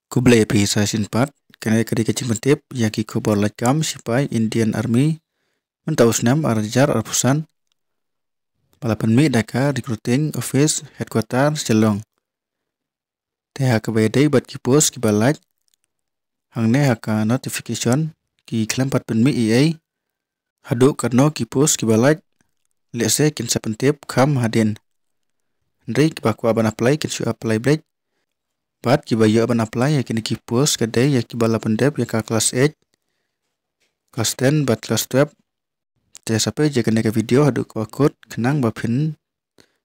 Kublai sa sinpat kena kadi kecing mentip yaki kubor lakam sipai Indian Army mentaus nam arajar arpusan palapan mi daka recruiting office headquarter Shillong. Te haka bayadai bat ki post ki balaj hangne haka notification ki klampat pen mi EA hadu karno ki post ki balaj lese kin sa pentip kam hadin. Ndri ki bakwa ban apply kin su apply break pat ki bayo ban apply yakin ki post kadai yaki bala pendep yaka kelas 8 kelas 10 bat kelas 12 te sampai jaga neka video hadu ko kod kenang bapin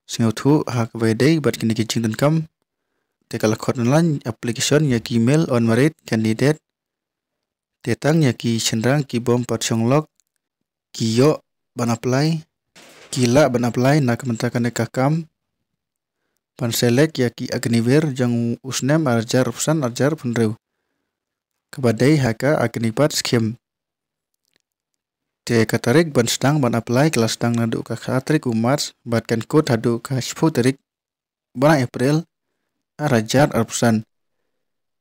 singautu hak bayadai bat kini kicing dan kam te kala kod online application yaki email on merit candidate te tang yaki sendrang ki bom pat songlok ki yo ban apply kila ban apply nak mentakan neka kam pan selek yaki agniwer jang usnem arjar pesan arjar penrew kebadai haka agnipat skim te katarik ban sedang ban apply kelas sedang nadu ka katrik umars batkan kod hadu ka 10 tarik ban April arajar arpesan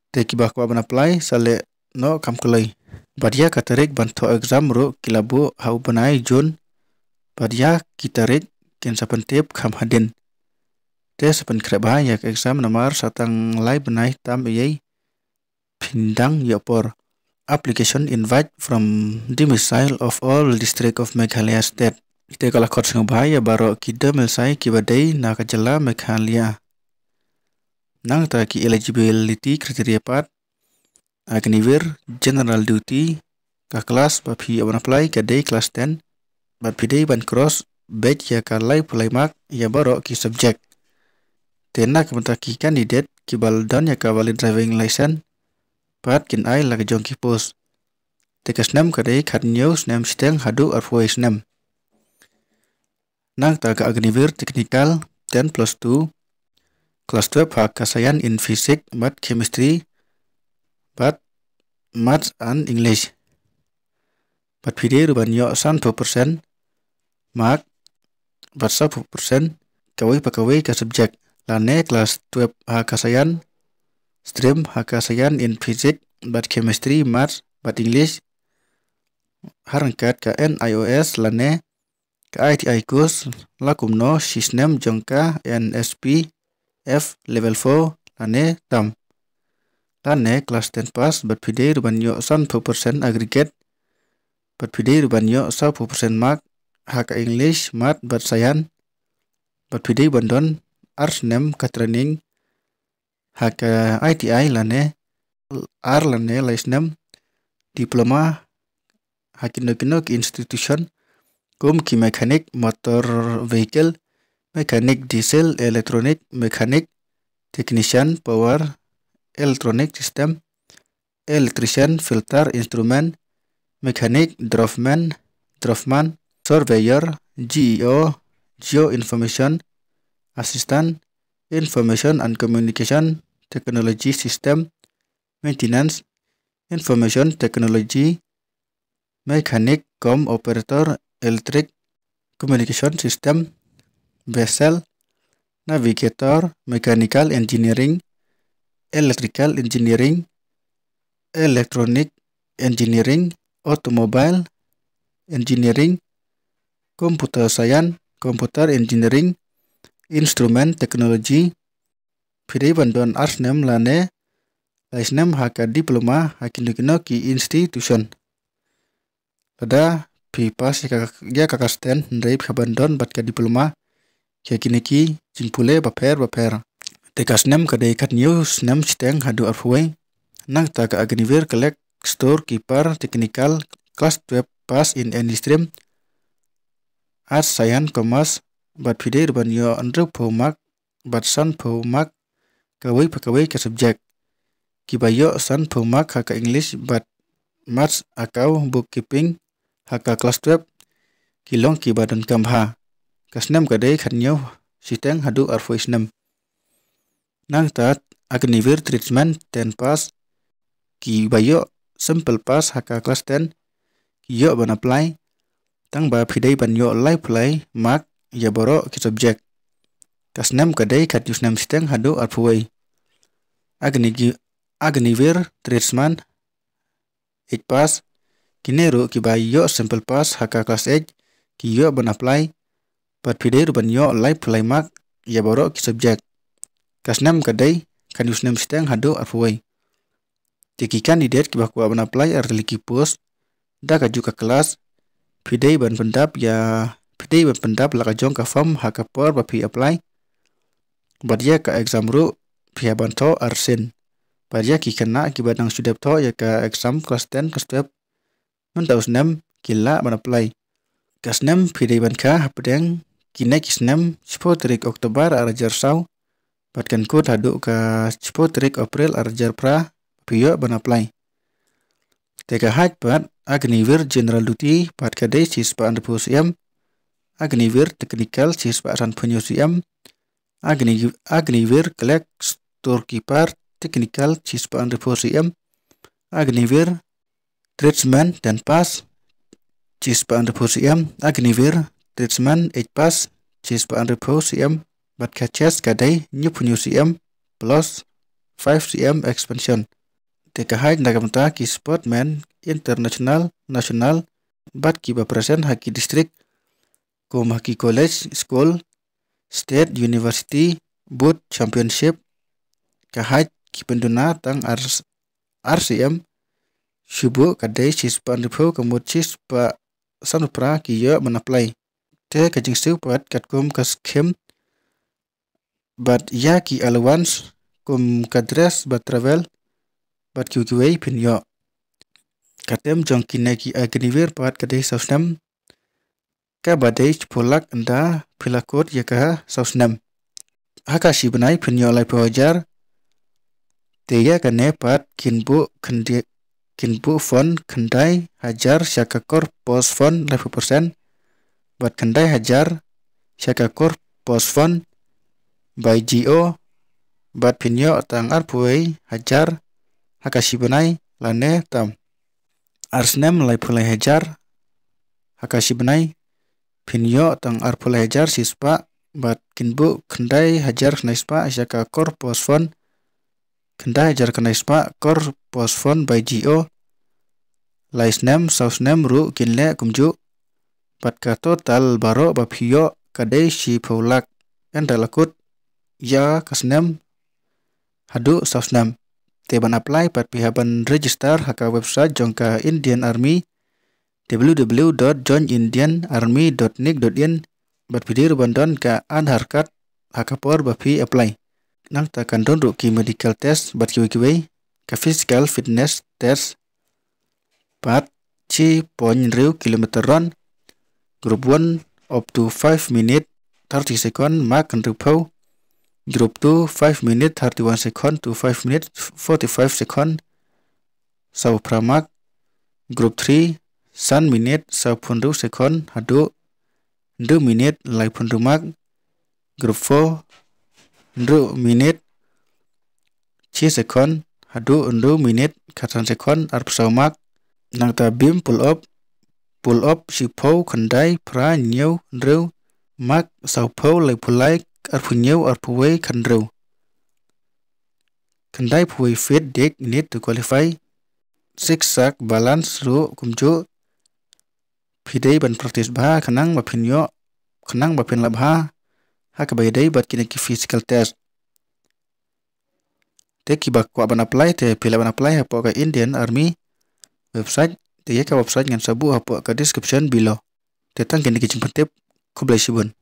te kibakwa ban apply sale no kam kelai badia katarik ban to exam ro kilabu hau banai Jun badia kitarik ken sapentip kam hadin te sepen kreba yak exam nomor satang lai benai tam iyai pindang yapor application invite from domicile of all district of Meghalaya state te kala khot sngbai ya baro kida melsai kibadai na kajala Meghalaya nang ta ki eligibility criteria pat agniwer general duty ka kelas bapi ban apply kadai kelas 10 bapi dei ban cross batch ya kalai play mark ya baro ki subject tena kementaki candidate kibal dan ya valid driving license pat kin ai lag jong ki post tekas nam kadai khat news nam steng hadu voice nam nang ta ka agniwer technical 10+2 class 12 hak kasayan in physics math chemistry pat maths and english pat pide ruban yo 100% mark pat 100% kawai pakawai ka subject lane kelas 12 hakasayan stream hakasayan in physics bat chemistry maths bat english harangkat ka NIOS lane ka ITI course lakumno sistem jongka NSP F level 4 lane tam lane kelas 10 pass bat pide ruban yo 100% aggregate bat pide ruban yo 100% mark haka english math bat sayan bat pide bandon arts nem ka training haka ITI lane ar lane laisnem diploma hakin ki institution kum ki mechanic motor vehicle mechanic diesel electronic mechanic technician power electronic system electrician filter instrument mechanic draftsman surveyor GEO geo information assistant information and communication technology system maintenance information technology mechanic com operator electric communication system vessel navigator mechanical engineering electrical engineering electronic engineering automobile engineering computer science computer engineering instrument technology pide bandon arts nem lane laisnem haka diploma hakinukino ki institution pada pi pas ya kakasten ndrei bandon bat ka diploma yakiniki jingpule baper tekas nem kadai kat news nem steng hadu arfuai nang ta ka agniwer collect store keeper technical class 12 pass in any stream arts science commerce bat pide ruban yo andreu phomak bat san phomak kawai pakawai ka subject kibayo san phomak haka english bat maths akau bookkeeping haka class 12 kilong ki badan kamha kasnem kadai khanyo siteng hadu arvoice nem nang tat agniwer treatment 10 pass kibayo simple pass haka class 10 kiyo ban apply tang ba pidai ban yo live play mark ya boro ki subject kasnem kadai kat yusnem steng hadu arfuai Agnivir tradesman H pass kinero kibayo simple pass haka class H kiyo ban apply pat pidei ban yo live play mark ya boro ki subject kasnam kadai kan usnam steng hado arfuway tiki candidate kibakwa ban apply arliki post da ka juga kelas pidei ban pendap laka jong ka form haka por ba pi apply badia ka exam ru pia ban to arsen badia ki kena ki badang sudap to ya ka exam kelas 10 kelas 12 mentau senam kila ban apply kasnam pidei ban ka hapdeng kina kisnam 10 Oktober arajar sau batkan kod hadu ka 10 April arajar pra pio ban apply teka haj pat Agnivir general duty pat kadai sis pa andpo siam Agnivir technical sis pa ran punyo siam Agnivir collect storekeeper technical sis pa andpo siam Agnivir tradesman dan pass sis pa andpo siam Agnivir tradesman H pass sis pa andpo siam bat kachas kadai new punyo siam plus 5 cm expansion teka haj nagamta ki sportman international national bat ki present haki district kom haki college school state university boot championship ka haj ki penduna tang RCM shubu kadai sis pa andpo kamut sis pa sanupra ki yo apply te kajing siu pat katkom kas kem bat ya ki allowance kom kadres bat travel bat kiway pin yo katem jong kinaki Agnivir pat kadai sausnam ka badai polak anda pilakot ya ka sausnam haka si benai pin yo lai pawajar teya kane pat kinbu fon kendai hajar syakakor pos fon 50% bat kendai hajar syakakor pos fon by GO bat pin yo tang arpuai hajar haka si benai lane tam arsnem lai pulai hajar haka si benai pin yo tang arpulai hajar sispa bat kinbu kendai hajar knaispa syaka kor posfon kendai hajar knaispa kor posfon by GO laisnem sausnem ru kinle kumju bat ka total baro baphiyo kadai si pulak endalakut ya kasnem hadu sausnem teban apply pat pihaban register haka website jongka Indian Army www.joinindianarmy.nic.in bat pidir bandon ka Aadhaar card haka por bapi apply nang takan don ki medical test bat kiwi ka physical fitness test pat ci point riu kilometer run group 1 up to 5 minute 30 second mark and repau Group 2 5 minute 31 second to 5 minute 45 second sau pramak. Group 3 1 minute sau 10 second hadu 2 minute lai 10 mark. Group 4 2 minute 10 second hadu 2 minute 4 second arp sau mark. Nang ta bim pull up si pau kandai pra nyau ndreu mark sau pau lai pulai arpunyau arpuway kandreu. Kandai puway fit dek need to qualify. Zigzag balance ru kumju. Pidai ban practice bah kanang mapinyo kanang mapin labha hakabaydai bat kinaki physical test. Te kibak kwa ban apply te pila ban apply hapo ka Indian Army website te ka website ngan sabu hapo ka description below. Te tang kinaki jempetip kublai sibun.